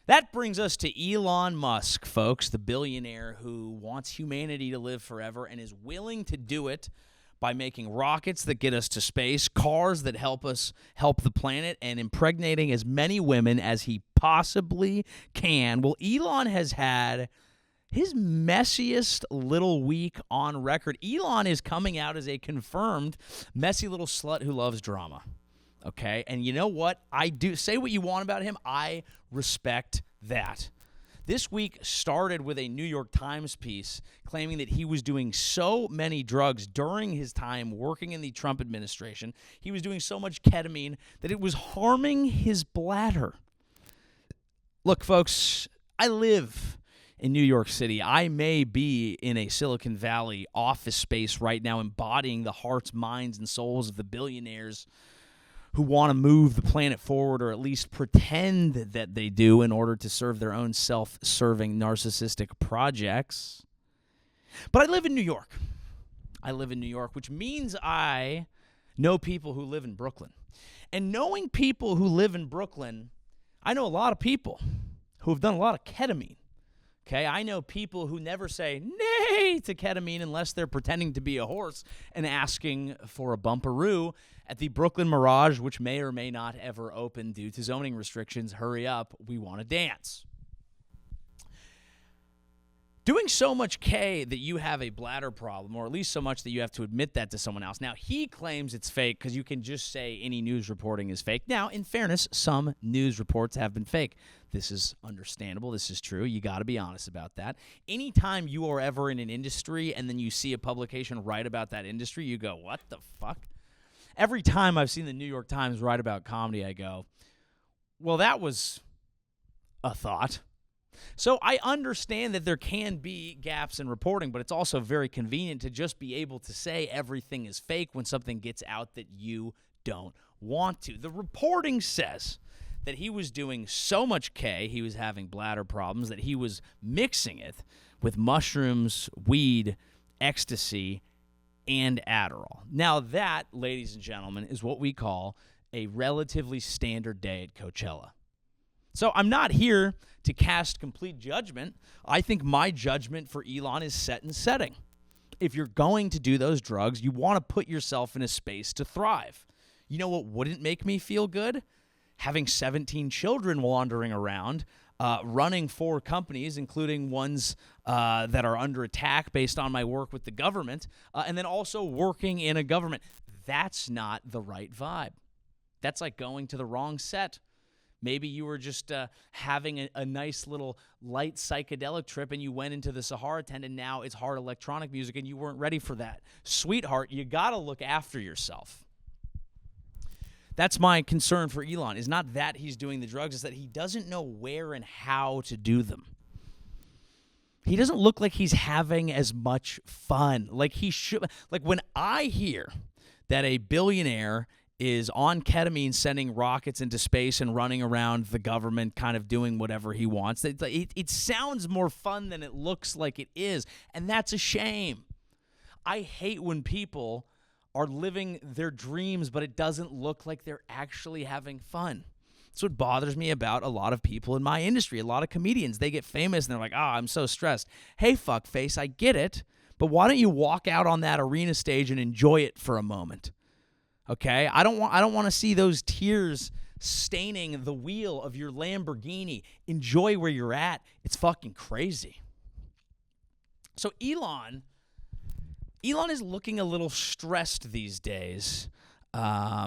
That brings us to Elon Musk, folks, the billionaire who wants humanity to live forever and is willing to do it by making rockets that get us to space, cars that help us help the planet, and impregnating as many women as he possibly can. Well, Elon has had his messiest little week on record. Elon is coming out as a confirmed messy little slut who loves drama. Okay, and you know what? I do say what you want about him. I respect that. This week started with a New York Times piece claiming that he was doing so many drugs during his time working in the Trump administration. He was doing so much ketamine that it was harming his bladder. Look, folks, I live in New York City. I may be in a Silicon Valley office space right now embodying the hearts, minds, and souls of the billionaires who want to move the planet forward, or at least pretend that they do in order to serve their own self-serving narcissistic projects. But I live in New York. Which means I know people who live in Brooklyn. And knowing people who live in Brooklyn, I know a lot of people who have done a lot of ketamine. Okay, I know people who never say nay to ketamine unless they're pretending to be a horse and asking for a bumperoo at the Brooklyn Mirage, which may or may not ever open due to zoning restrictions. Hurry up, we want to dance. Doing so much K that you have a bladder problem, or at least so much that you have to admit that to someone else. Now, he claims it's fake because you can just say any news reporting is fake. Now, in fairness, some news reports have been fake. This is understandable. This is true. You got to be honest about that. Anytime you are ever in an industry and then you see a publication write about that industry, you go, what the fuck? Every time I've seen the New York Times write about comedy, I go, well, that was a thought. So I understand that there can be gaps in reporting, but it's also very convenient to just be able to say everything is fake when something gets out that you don't want to. The reporting says that he was doing so much K, he was having bladder problems, that he was mixing it with mushrooms, weed, ecstasy, and Adderall. Now that, ladies and gentlemen, is what we call a relatively standard day at Coachella. So I'm not here to cast complete judgment. I think my judgment for Elon is set and setting. If you're going to do those drugs, you want to put yourself in a space to thrive. You know what wouldn't make me feel good? Having 17 children wandering around, running 4 companies, including ones that are under attack based on my work with the government, and then also working in a government. That's not the right vibe. That's like going to the wrong set. Maybe you were just having a nice little light psychedelic trip and you went into the Sahara tent and now it's hard electronic music and you weren't ready for that. Sweetheart, you got to look after yourself. That's my concern for Elon, is not that he's doing the drugs, it's that he doesn't know where and how to do them. He doesn't look like he's having as much fun. Like he should. Like when I hear that a billionaire is on ketamine sending rockets into space and running around the government kind of doing whatever he wants, it sounds more fun than it looks like it is, and that's a shame. I hate when people are living their dreams, but it doesn't look like they're actually having fun. That's what bothers me about a lot of people in my industry. A lot of comedians, they get famous and they're like, I'm so stressed. Hey, fuckface, I get it, but why don't you walk out on that arena stage and enjoy it for a moment? Okay, I don't want to see those tears staining the wheel of your Lamborghini. Enjoy where you're at. It's fucking crazy. So Elon is looking a little stressed these days.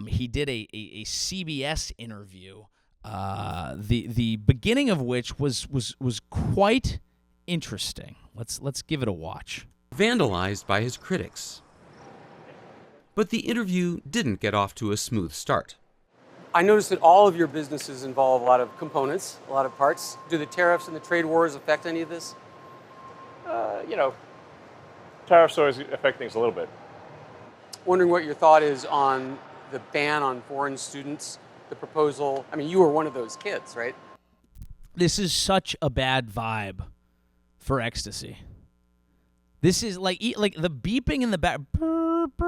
He did a CBS interview, the beginning of which was quite interesting. Let's give it a watch. Vandalized by his critics. But the interview didn't get off to a smooth start. I noticed that all of your businesses involve a lot of components, a lot of parts. Do the tariffs and the trade wars affect any of this? Tariffs always affect things a little bit. Wondering what your thought is on the ban on foreign students, the proposal. I mean, you were one of those kids, right? This is such a bad vibe for ecstasy. This is like the beeping in the back.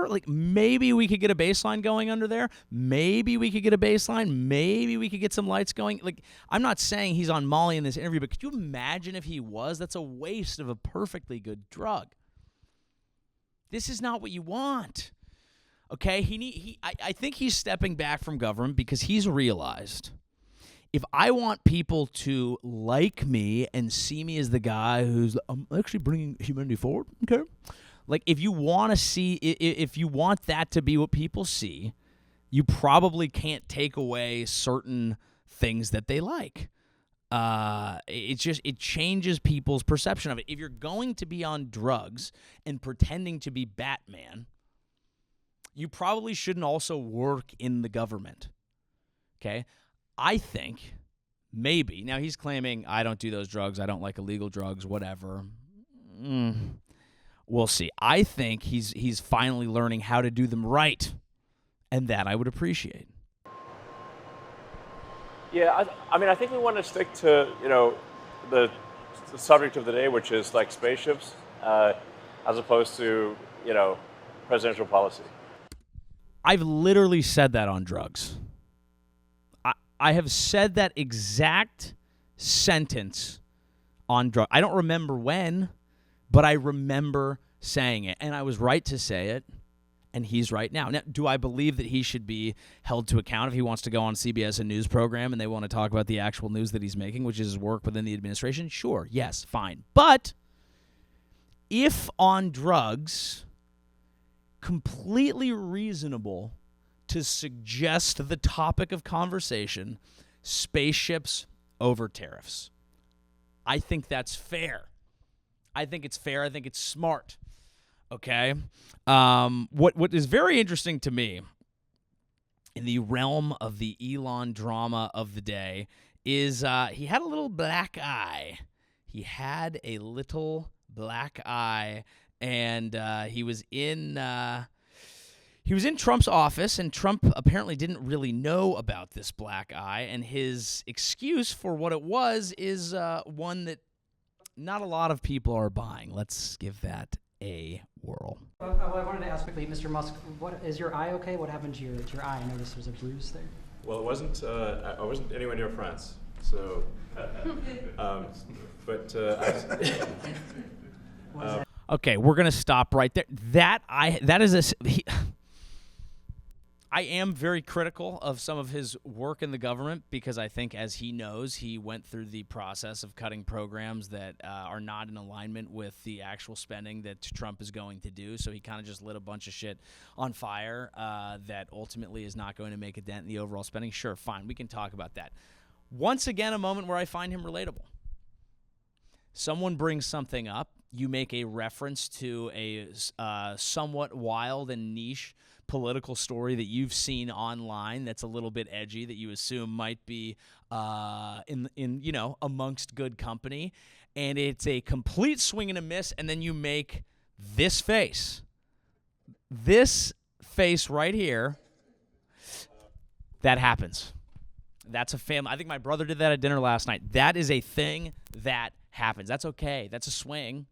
like maybe we could get a baseline going under there. Maybe we could get a baseline. Maybe we could get some lights going. Like, I'm not saying he's on Molly in this interview, but could you imagine if he was? That's a waste of a perfectly good drug. This is not what you want. Okay, I think he's stepping back from government because he's realized, if I want people to like me and see me as the guy who's I'm actually bringing humanity forward, okay? Like, if you want to see, if you want that to be what people see, you probably can't take away certain things that they like. It changes people's perception of it. If you're going to be on drugs and pretending to be Batman, you probably shouldn't also work in the government. Okay? I think maybe, now he's claiming I don't do those drugs, I don't like illegal drugs, whatever. We'll see. I think he's finally learning how to do them right, and that I would appreciate. Yeah, I think we want to stick to, the subject of the day, which is like spaceships, as opposed to, presidential policy. I've literally said that on drugs. I have said that exact sentence on drugs. I don't remember when, but I remember saying it, and I was right to say it, and he's right now. Now, do I believe that he should be held to account if he wants to go on CBS, a news program, and they want to talk about the actual news that he's making, which is his work within the administration? Sure, yes, fine. But if on drugs, completely reasonable to suggest the topic of conversation, spaceships over tariffs. I think that's fair. I think it's fair. I think it's smart. Okay? What is very interesting to me in the realm of the Elon drama of the day is he had a little black eye. He had a little black eye, and he was in Trump's office, and Trump apparently didn't really know about this black eye, and his excuse for what it was is one that not a lot of people are buying. Let's give that a whirl. Well, I wanted to ask quickly, Mr. Musk, what is your eye okay? What happened to your eye? I noticed there's a bruise there. Well, it wasn't. I wasn't anywhere near France, so. Okay, we're gonna stop right there. I am very critical of some of his work in the government because I think, as he knows, he went through the process of cutting programs that are not in alignment with the actual spending that Trump is going to do. So he kind of just lit a bunch of shit on fire that ultimately is not going to make a dent in the overall spending. Sure, fine, we can talk about that. Once again, a moment where I find him relatable. Someone brings something up, you make a reference to a somewhat wild and niche political story that you've seen online that's a little bit edgy, that you assume might be in amongst good company, and it's a complete swing and a miss, and then you make this face right here. That happens. That's a family. I think my brother did that at dinner last night. That is a thing that happens. That's okay. That's a swing.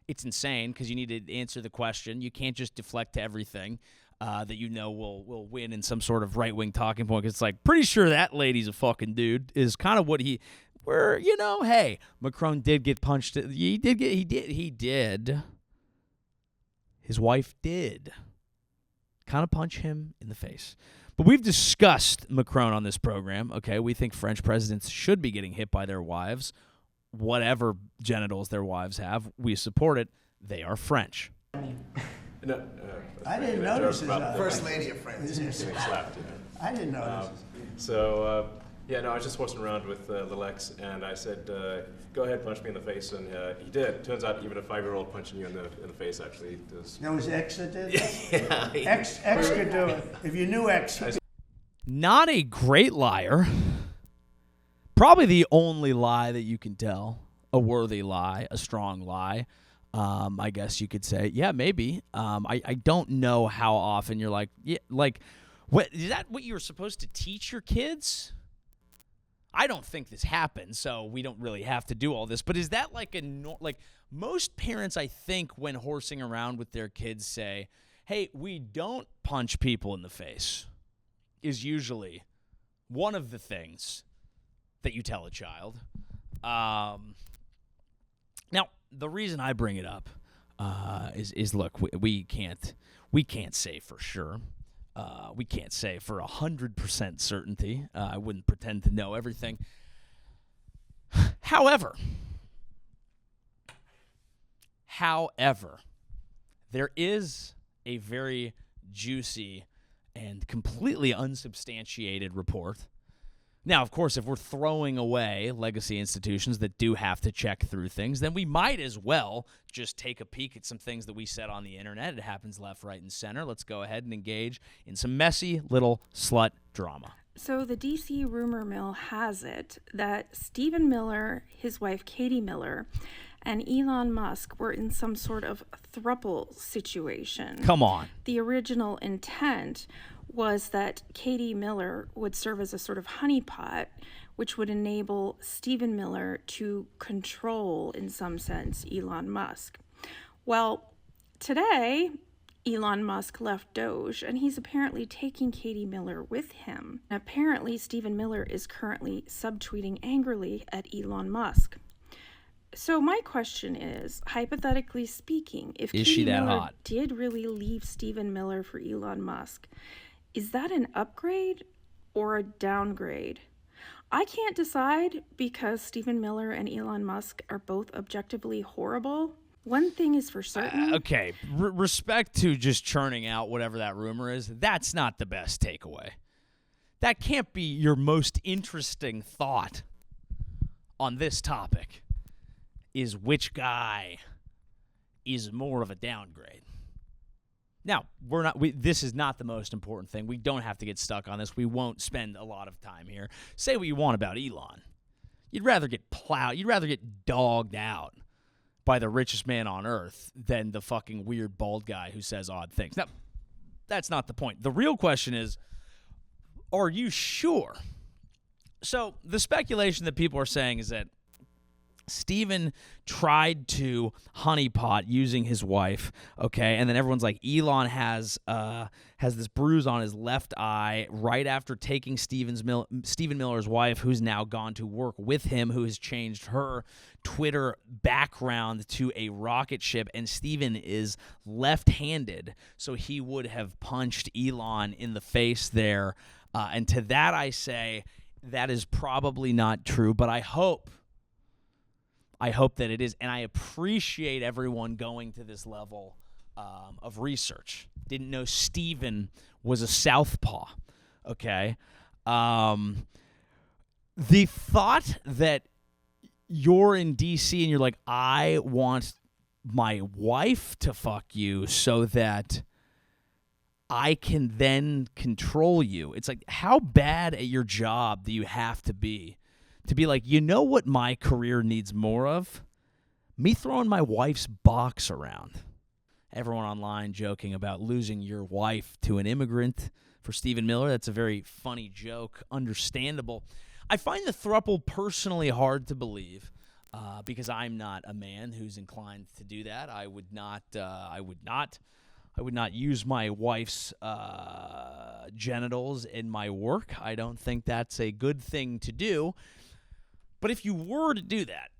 It's insane because you need to answer the question. You can't just deflect to everything that will win in some sort of right-wing talking point. It's like, pretty sure that lady's a fucking dude is kind of what hey, Macron did get punched. He did. His wife did kind of punch him in the face. But we've discussed Macron on this program, okay? We think French presidents should be getting hit by their wives. Whatever genitals their wives have, we support it. They are French. No, I didn't notice his First lady of France. getting slapped. I didn't notice. I was just horsing around with little X, and I said, "Go ahead, punch me in the face," and he did. Turns out, even a 5-year-old punching you in the face actually does. That was X that did that? Yeah. X could do it. If you knew X, Not a great liar. Probably the only lie that you can tell. A worthy lie, a strong lie. I guess you could say, yeah, maybe. I don't know how often you're like, yeah, like, what is that? What you're supposed to teach your kids? I don't think this happens, so we don't really have to do all this. But is that like most parents? I think when horsing around with their kids say, hey, we don't punch people in the face is usually one of the things that you tell a child. Now, the reason I bring it up is look, we can't say for sure. We can't say for 100% certainty. I wouldn't pretend to know everything. However, there is a very juicy and completely unsubstantiated report. Now, of course, if we're throwing away legacy institutions that do have to check through things, then we might as well just take a peek at some things that we said on the internet. It happens left, right, and center. Let's go ahead and engage in some messy little slut drama. So the DC rumor mill has it that Stephen Miller, his wife Katie Miller, and Elon Musk were in some sort of throuple situation. Come on. The original intent was that Katie Miller would serve as a sort of honeypot, which would enable Stephen Miller to control, in some sense, Elon Musk. Well, today, Elon Musk left Doge, and he's apparently taking Katie Miller with him. Apparently, Stephen Miller is currently subtweeting angrily at Elon Musk. So my question is, hypothetically speaking, if Katie Miller did really leave Stephen Miller for Elon Musk, is that an upgrade or a downgrade? I can't decide because Stephen Miller and Elon Musk are both objectively horrible. One thing is for certain. Okay, respect to just churning out whatever that rumor is, that's not the best takeaway. That can't be your most interesting thought on this topic, is which guy is more of a downgrade. Now, this is not the most important thing. We don't have to get stuck on this. We won't spend a lot of time here. Say what you want about Elon. You'd rather get plowed. You'd rather get dogged out by the richest man on earth than the fucking weird bald guy who says odd things. Now, that's not the point. The real question is, are you sure? So the speculation that people are saying is that Stephen tried to honeypot using his wife, okay, and then everyone's like, Elon has this bruise on his left eye right after taking Stephen Miller's wife, who's now gone to work with him, who has changed her Twitter background to a rocket ship, and Stephen is left-handed, so he would have punched Elon in the face there. And to that I say, that is probably not true, but I hope that it is, and I appreciate everyone going to this level of research. Didn't know Stephen was a southpaw, okay? The thought that you're in D.C. and you're like, I want my wife to fuck you so that I can then control you. It's like, how bad at your job do you have to be like, you know what my career needs more of? Me throwing my wife's box around. Everyone online joking about losing your wife to an immigrant for Stephen Miller. That's a very funny joke, understandable. I find the throuple personally hard to believe because I'm not a man who's inclined to do that. I would not use my wife's genitals in my work. I don't think that's a good thing to do. But if you were to do that,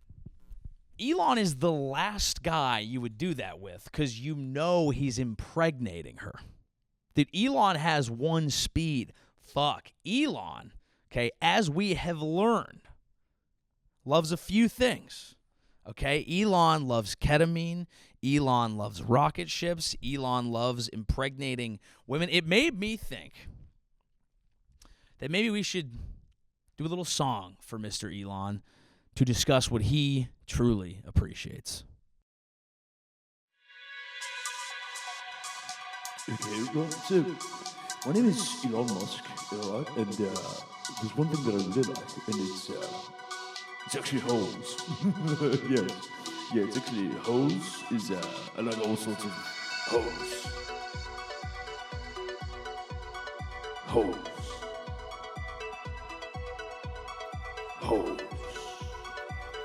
Elon is the last guy you would do that with because you know he's impregnating her. Dude, Elon has one speed. Fuck. Elon, okay, as we have learned, loves a few things. Okay, Elon loves ketamine. Elon loves rocket ships. Elon loves impregnating women. It made me think that maybe we should do a little song for Mr. Elon to discuss what he truly appreciates. Okay, well, so my name is Elon Musk, alright, and there's one thing that I really like, and it's actually holes. Yes, yeah, it's actually holes. I like all sorts of holes. Holes. Holes.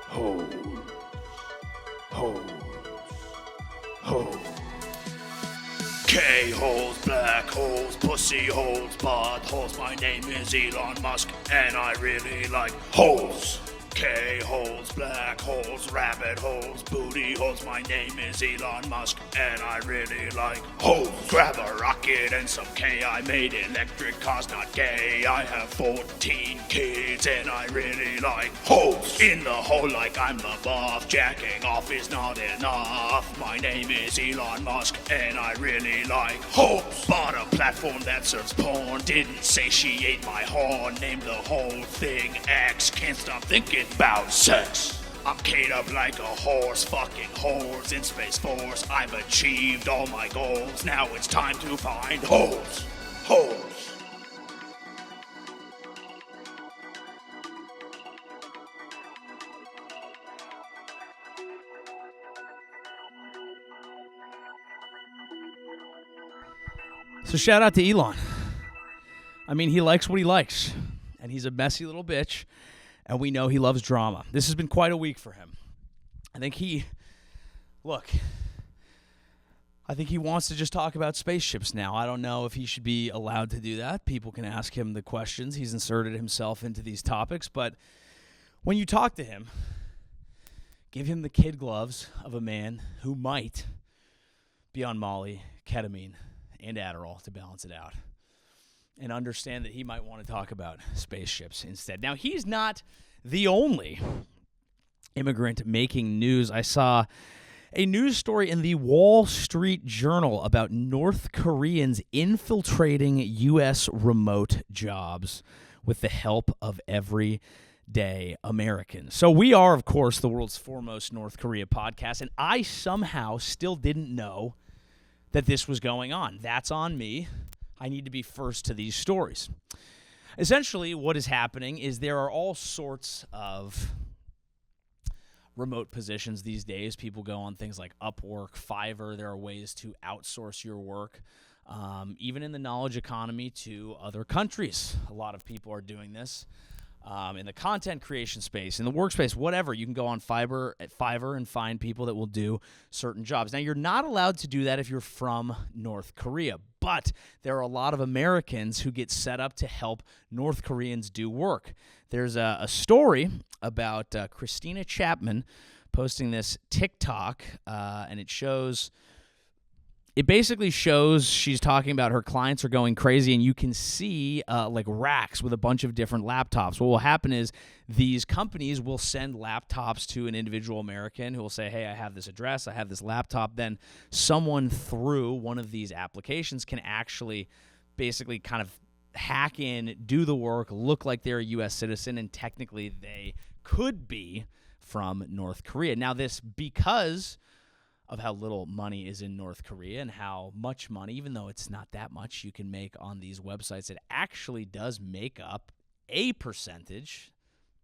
Holes. Holes. Holes. K. K-holes, black holes, pussy holes, buttholes. My name is Elon Musk, and I really like holes. K-holes, black holes, rabbit holes, booty holes. My name is Elon Musk, and I really like holes. Grab a rocket and some K. I made electric cars, not gay. I have 14 kids, and I really like holes. In the hole like I'm the buff. Jacking off is not enough. My name is Elon Musk, and I really like holes. Bought a platform that serves porn. Didn't satiate my horn. Named the whole thing X. Can't stop thinking about sex. I'm keyed up like a horse, fucking whores in Space Force. I've achieved all my goals. Now it's time to find holes. Holes. So shout out to Elon. I mean, he likes what he likes, and he's a messy little bitch. And we know he loves drama. This has been quite a week for him. I think he wants to just talk about spaceships now. I don't know if he should be allowed to do that. People can ask him the questions. He's inserted himself into these topics. But when you talk to him, give him the kid gloves of a man who might be on Molly, ketamine, and Adderall to balance it out. And understand that he might want to talk about spaceships instead. Now, he's not the only immigrant making news. I saw a news story in the Wall Street Journal about North Koreans infiltrating U.S. remote jobs with the help of everyday Americans. So we are, of course, the world's foremost North Korea podcast, and I somehow still didn't know that this was going on. That's on me. I need to be first to these stories. Essentially, what is happening is there are all sorts of remote positions these days. People go on things like Upwork, Fiverr. There are ways to outsource your work, even in the knowledge economy, to other countries. A lot of people are doing this. In the content creation space, in the workspace, whatever. You can go on Fiverr and find people that will do certain jobs. Now, you're not allowed to do that if you're from North Korea, but there are a lot of Americans who get set up to help North Koreans do work. There's a story about Christina Chapman posting this TikTok, and it basically shows she's talking about her clients are going crazy, and you can see like racks with a bunch of different laptops. What will happen is these companies will send laptops to an individual American who will say, hey, I have this address, I have this laptop. Then someone through one of these applications can actually basically kind of hack in, do the work, look like they're a U.S. citizen, and technically they could be from North Korea. Now this, because of how little money is in North Korea and how much money, even though it's not that much, you can make on these websites, it actually does make up a percentage,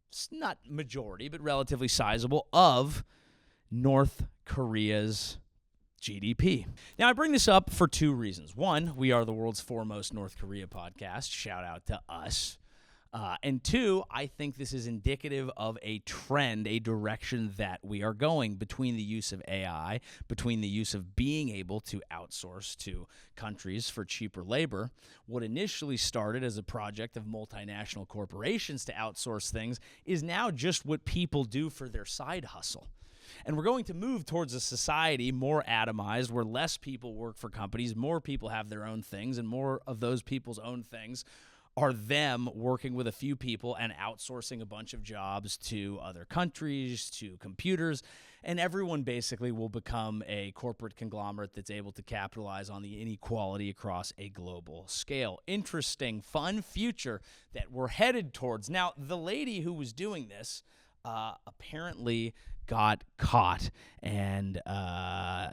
it's not majority, but relatively sizable, of North Korea's GDP. Now, I bring this up for two reasons. One, we are the world's foremost North Korea podcast. Shout out to us. And two, I think this is indicative of a trend, a direction that we are going between the use of AI, between the use of being able to outsource to countries for cheaper labor. What initially started as a project of multinational corporations to outsource things is now just what people do for their side hustle. And we're going to move towards a society more atomized, where less people work for companies, more people have their own things, and more of those people's own things are them working with a few people and outsourcing a bunch of jobs to other countries, to computers, and everyone basically will become a corporate conglomerate that's able to capitalize on the inequality across a global scale. Interesting, fun future that we're headed towards. Now, the lady who was doing this apparently got caught, and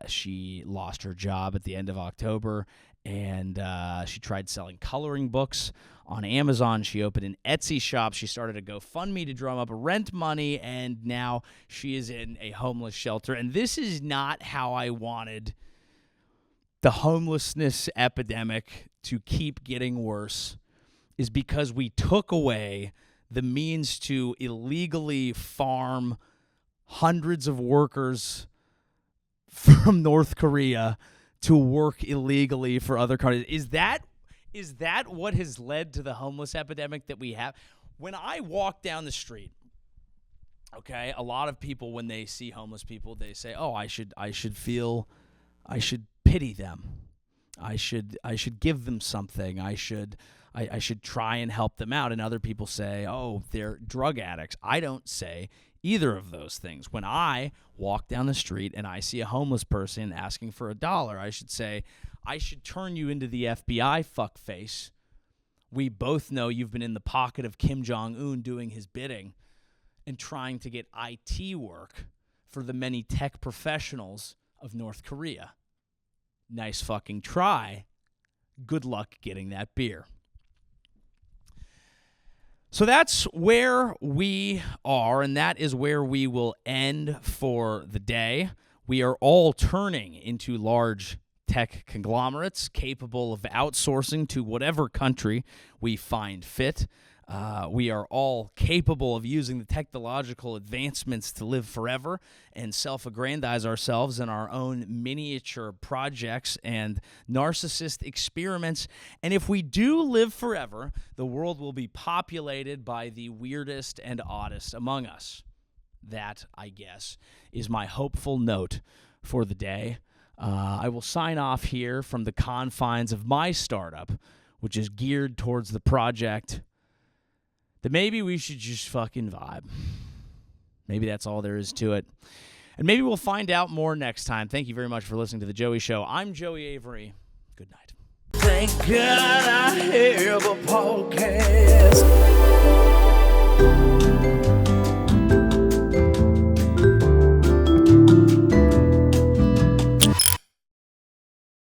she lost her job at the end of October, and she tried selling coloring books on Amazon. She opened an Etsy shop. She started a GoFundMe to drum up rent money, and now she is in a homeless shelter. And this is not how I wanted the homelessness epidemic to keep getting worse, is because we took away the means to illegally farm hundreds of workers from North Korea to work illegally for other countries. Is that what has led to the homeless epidemic that we have? When I walk down the street, okay, a lot of people, when they see homeless people, they say, "Oh, I should pity them. I should give them something. I should try and help them out." And other people say, "Oh, they're drug addicts." I don't say either of those things. When I walk down the street and I see a homeless person asking for $1, I should say, "I should turn you into the FBI, fuckface. We both know you've been in the pocket of Kim Jong-un doing his bidding and trying to get IT work for the many tech professionals of North Korea. Nice fucking try. Good luck getting that beer." So that's where we are, and that is where we will end for the day. We are all turning into large tech conglomerates capable of outsourcing to whatever country we find fit. We are all capable of using the technological advancements to live forever and self-aggrandize ourselves in our own miniature projects and narcissist experiments. And if we do live forever, the world will be populated by the weirdest and oddest among us. That, I guess, is my hopeful note for the day. I will sign off here from the confines of my startup, which is geared towards the project that maybe we should just fucking vibe. Maybe that's all there is to it. And maybe we'll find out more next time. Thank you very much for listening to The Joey Show. I'm Joey Avery. Good night. Thank God